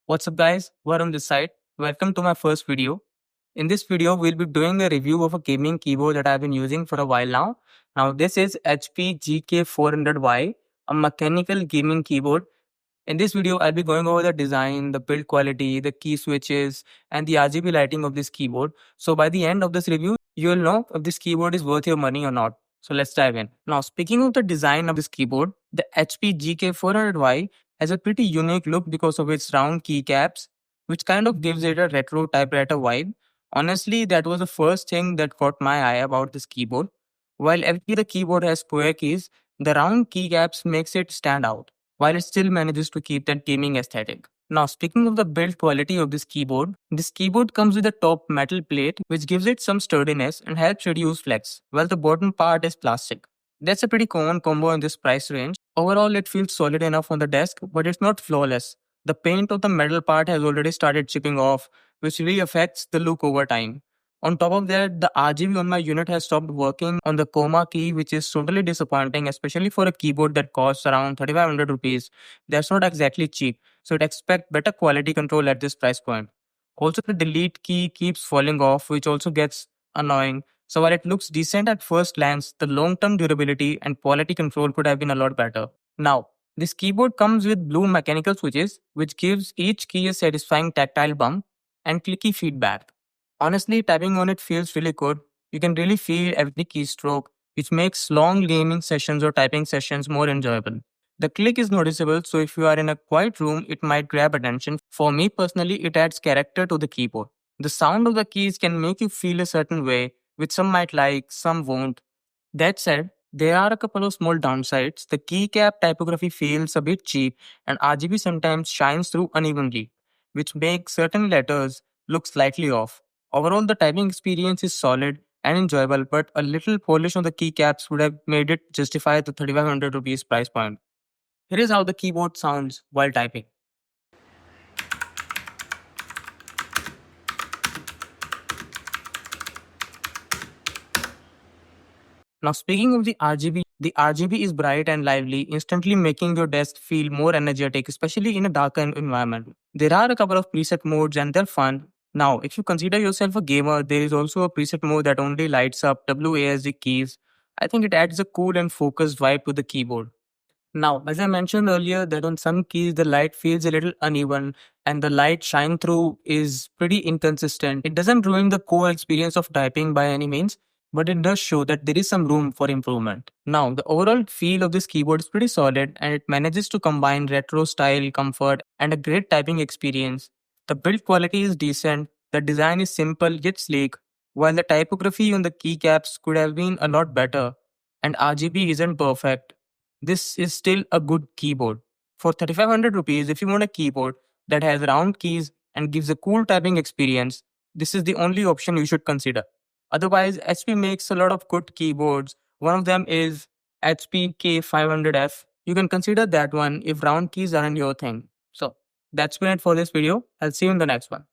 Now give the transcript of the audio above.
What's up guys, we're on this side. Welcome to my first video. In this video, we'll be doing a review of a gaming keyboard that I've been using for a while now. Now this is HP GK400Y, a mechanical gaming keyboard. In this video, I'll be going over the design, the build quality, the key switches, and the RGB lighting of this keyboard. So by the end of this review, you'll know if this keyboard is worth your money or not. So let's dive in. Now speaking of the design of this keyboard, the HP GK400Y has a pretty unique look because of its round keycaps, which kind of gives it a retro typewriter vibe. Honestly, that was the first thing that caught my eye about this keyboard. While every other keyboard has square keys, the round keycaps makes it stand out while it still manages to keep that gaming aesthetic. Now, speaking of the build quality of this keyboard comes with a top metal plate which gives it some sturdiness and helps reduce flex, while the bottom part is plastic. That's a pretty common combo in this price range. Overall, it feels solid enough on the desk, but it's not flawless. The paint of the metal part has already started chipping off, which really affects the look over time. On top of that, the RGB on my unit has stopped working on the coma key, which is totally disappointing, especially for a keyboard that costs around 3500 rupees. That's not exactly cheap, so I'd expect better quality control at this price point. Also, the delete key keeps falling off, which also gets annoying. So while it looks decent at first glance, the long-term durability and quality control could have been a lot better. Now, this keyboard comes with blue mechanical switches, which gives each key a satisfying tactile bump and clicky feedback. Honestly, tapping on it feels really good. You can really feel every keystroke, which makes long gaming sessions or typing sessions more enjoyable. The click is noticeable, so if you are in a quiet room, it might grab attention. For me personally, it adds character to the keyboard. The sound of the keys can make you feel a certain way, which some might like, some won't. That said, there are a couple of small downsides. The keycap typography feels a bit cheap, and RGB sometimes shines through unevenly, which makes certain letters look slightly off. Overall, the typing experience is solid and enjoyable, but a little polish on the keycaps would have made it justify the 3500 rupees price point. Here is how the keyboard sounds while typing. Now, speaking of the RGB is bright and lively, instantly making your desk feel more energetic, especially in a darker environment. There are a couple of preset modes and they're fun. Now, if you consider yourself a gamer, there is also a preset mode that only lights up WASD keys. I think it adds a cool and focused vibe to the keyboard. Now, as I mentioned earlier, that on some keys the light feels a little uneven and the light shine through is pretty inconsistent. It doesn't ruin the core experience of typing by any means, but it does show that there is some room for improvement. Now, the overall feel of this keyboard is pretty solid and it manages to combine retro style, comfort, and a great typing experience. The build quality is decent, the design is simple yet sleek, while the typography on the keycaps could have been a lot better, and RGB isn't perfect. This is still a good keyboard. For 3500 rupees, if you want a keyboard that has round keys and gives a cool typing experience, this is the only option you should consider. Otherwise, HP makes a lot of good keyboards. One of them is HP K500F. You can consider that one if round keys aren't your thing. So that's been it for this video. I'll see you in the next one.